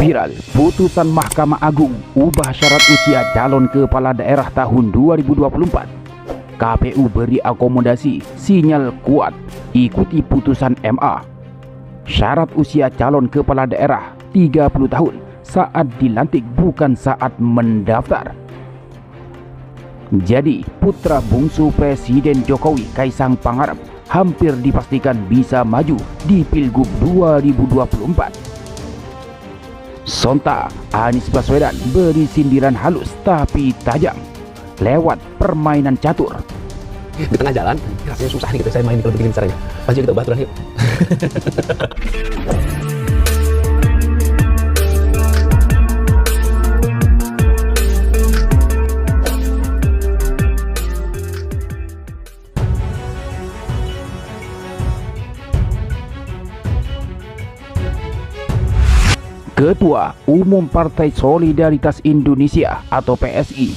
Viral, putusan Mahkamah Agung ubah syarat usia calon kepala daerah tahun 2024. KPU beri akomodasi, sinyal kuat, ikuti putusan MA. Syarat usia calon kepala daerah 30 tahun saat dilantik bukan saat mendaftar. Jadi, putra bungsu Presiden Jokowi Kaisang Pangarep hampir dipastikan bisa maju di Pilgub 2024. Sontak, Anies Baswedan beri sindiran halus tapi tajam lewat permainan catur. Di tengah jalan, rasanya susah nih saya main kalau begini caranya. Pasti kita ubah aturan yuk. Ketua Umum Partai Solidaritas Indonesia atau PSI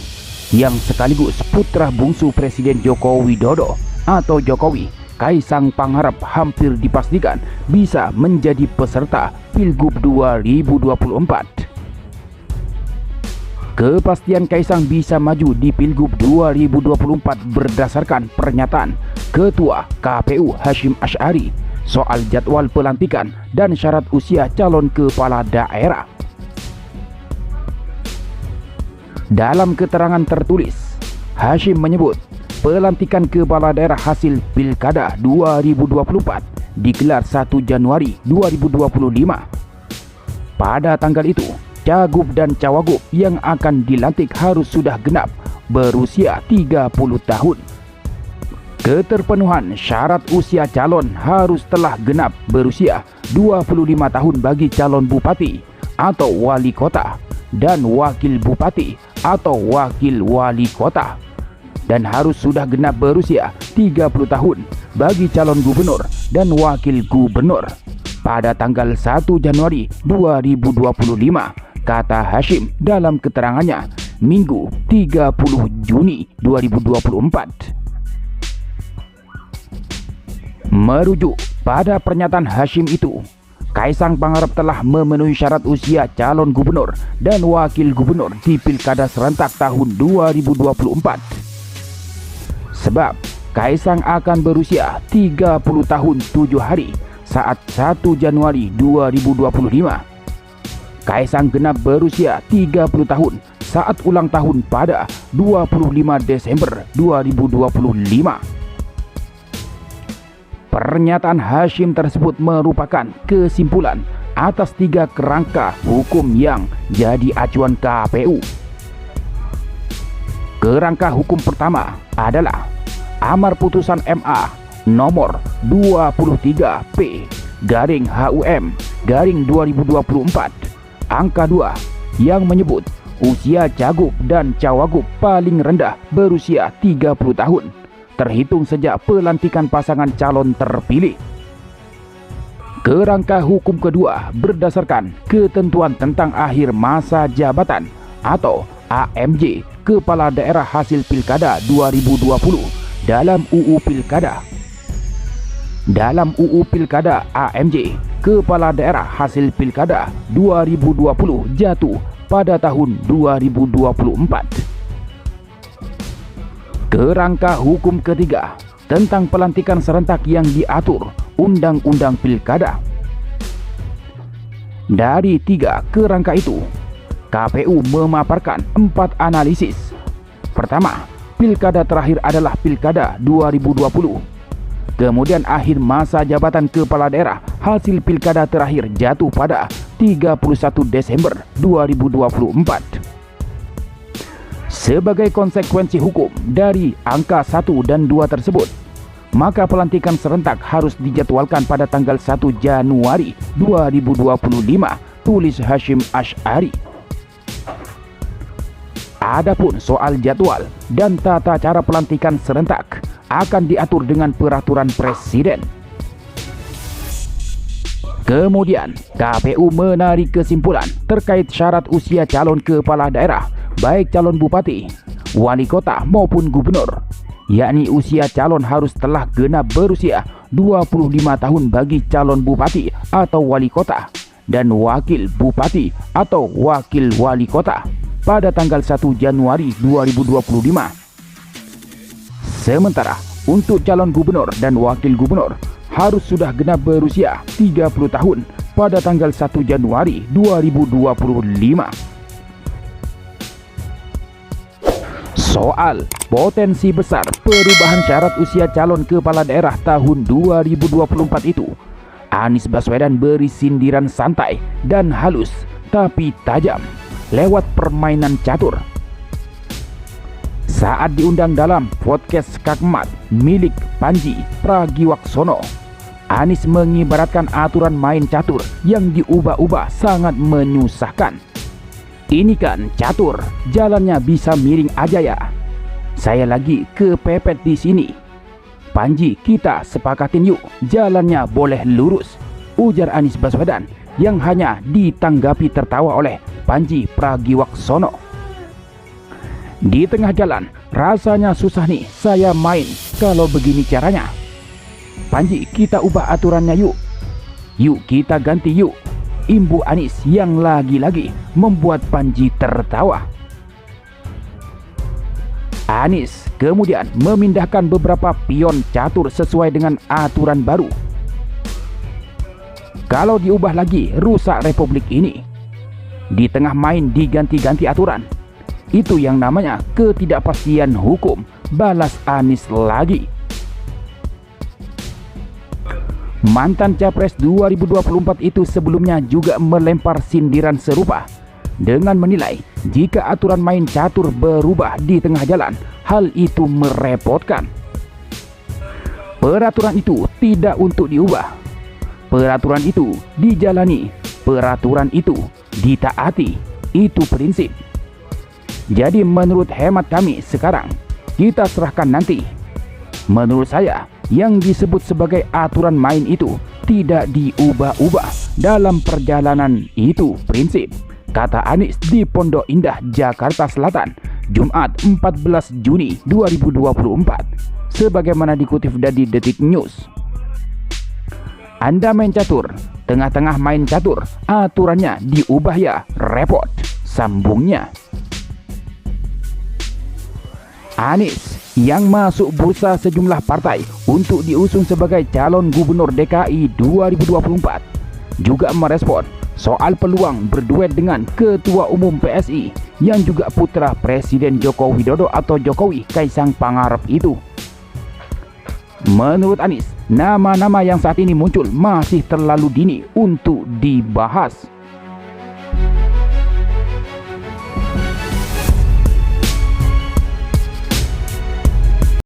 yang sekaligus putra bungsu Presiden Joko Widodo atau Jokowi, Kaisang Pangarep hampir dipastikan bisa menjadi peserta Pilgub 2024. Kepastian Kaisang bisa maju di Pilgub 2024 berdasarkan pernyataan Ketua KPU Hasyim Asy'ari soal jadwal pelantikan dan syarat usia calon kepala daerah. Dalam keterangan tertulis, Hasyim menyebut pelantikan kepala daerah hasil Pilkada 2024 digelar 1 Januari 2025. Pada tanggal itu, cagup dan cawagup yang akan dilantik harus sudah genap berusia 30 tahun. Keterpenuhan syarat usia calon harus telah genap berusia 25 tahun bagi calon bupati atau wali kota dan wakil bupati atau wakil wali kota, dan harus sudah genap berusia 30 tahun bagi calon gubernur dan wakil gubernur pada tanggal 1 Januari 2025, kata Hasyim dalam keterangannya Minggu 30 Juni 2024. Merujuk pada pernyataan Hasyim itu, Kaisang Pangarep telah memenuhi syarat usia calon gubernur dan wakil gubernur di Pilkada serentak tahun 2024. Sebab Kaisang akan berusia 30 tahun 7 hari saat 1 Januari 2025. Kaisang genap berusia 30 tahun saat ulang tahun pada 25 Desember 2025. Pernyataan Hasyim tersebut merupakan kesimpulan atas 3 kerangka hukum yang jadi acuan KPU. Kerangka hukum pertama adalah Amar Putusan MA nomor 23P/HUM/2024 angka 2 yang menyebut usia cagup dan cawagup paling rendah berusia 30 tahun terhitung sejak pelantikan pasangan calon terpilih. Kerangka hukum kedua berdasarkan ketentuan tentang akhir masa jabatan atau AMJ Kepala Daerah hasil Pilkada 2020 dalam UU Pilkada. Dalam UU Pilkada AMJ Kepala Daerah hasil Pilkada 2020 jatuh pada tahun 2024. Kerangka hukum ketiga tentang pelantikan serentak yang diatur Undang-Undang Pilkada. Dari 3 kerangka itu, KPU memaparkan 4 analisis. Pertama, Pilkada terakhir adalah Pilkada 2020. Kemudian akhir masa jabatan kepala daerah hasil Pilkada terakhir jatuh pada 31 Desember 2024. Sebagai konsekuensi hukum dari angka 1 dan 2 tersebut, maka pelantikan serentak harus dijadwalkan pada tanggal 1 Januari 2025, tulis Hasyim Asy'ari. Adapun soal jadwal dan tata cara pelantikan serentak akan diatur dengan peraturan presiden. Kemudian, KPU menarik kesimpulan terkait syarat usia calon kepala daerah baik calon bupati, wali kota maupun gubernur, yakni usia calon harus telah genap berusia 25 tahun bagi calon bupati atau wali kota dan wakil bupati atau wakil wali kota pada tanggal 1 Januari 2025. Sementara untuk calon gubernur dan wakil gubernur harus sudah genap berusia 30 tahun pada tanggal 1 Januari 2025. Soal potensi besar perubahan syarat usia calon kepala daerah tahun 2024 itu, Anies Baswedan beri sindiran santai dan halus tapi tajam lewat permainan catur. Saat diundang dalam podcast Kakmat milik Panji Pragiwaksono, Anies mengibaratkan aturan main catur yang diubah-ubah sangat menyusahkan. Ini kan catur, jalannya bisa miring aja ya. Saya lagi kepepet di sini. Panji, kita sepakatin yuk, jalannya boleh lurus, ujar Anies Baswedan yang hanya ditanggapi tertawa oleh Panji Pragiwaksono. Di tengah jalan, rasanya susah nih saya main kalau begini caranya. Panji, kita ubah aturannya yuk. Yuk kita ganti yuk, imbu Anies yang lagi-lagi membuat Panji tertawa. Anies kemudian memindahkan beberapa pion catur sesuai dengan aturan baru. Kalau diubah lagi, rusak republik ini. Di tengah main diganti-ganti aturan. Itu yang namanya ketidakpastian hukum, balas Anies lagi. Mantan Capres 2024 itu sebelumnya juga melempar sindiran serupa dengan menilai jika aturan main catur berubah di tengah jalan, hal itu merepotkan. Peraturan itu tidak untuk diubah. Peraturan itu dijalani, peraturan itu ditaati. Itu prinsip. Jadi menurut hemat kami sekarang, kita serahkan nanti. Menurut saya, yang disebut sebagai aturan main itu tidak diubah-ubah dalam perjalanan, itu prinsip, kata Anies di Pondok Indah, Jakarta Selatan, Jumat 14 Juni 2024, sebagaimana dikutip dari Detik News. Anda main catur, tengah-tengah main catur, aturannya diubah ya, repot, sambungnya. Anies yang masuk bursa sejumlah partai untuk diusung sebagai calon gubernur DKI 2024 juga merespon soal peluang berduet dengan Ketua Umum PSI yang juga putra Presiden Joko Widodo atau Jokowi, Kaisang Pangarep itu. Menurut Anies, nama-nama yang saat ini muncul masih terlalu dini untuk dibahas.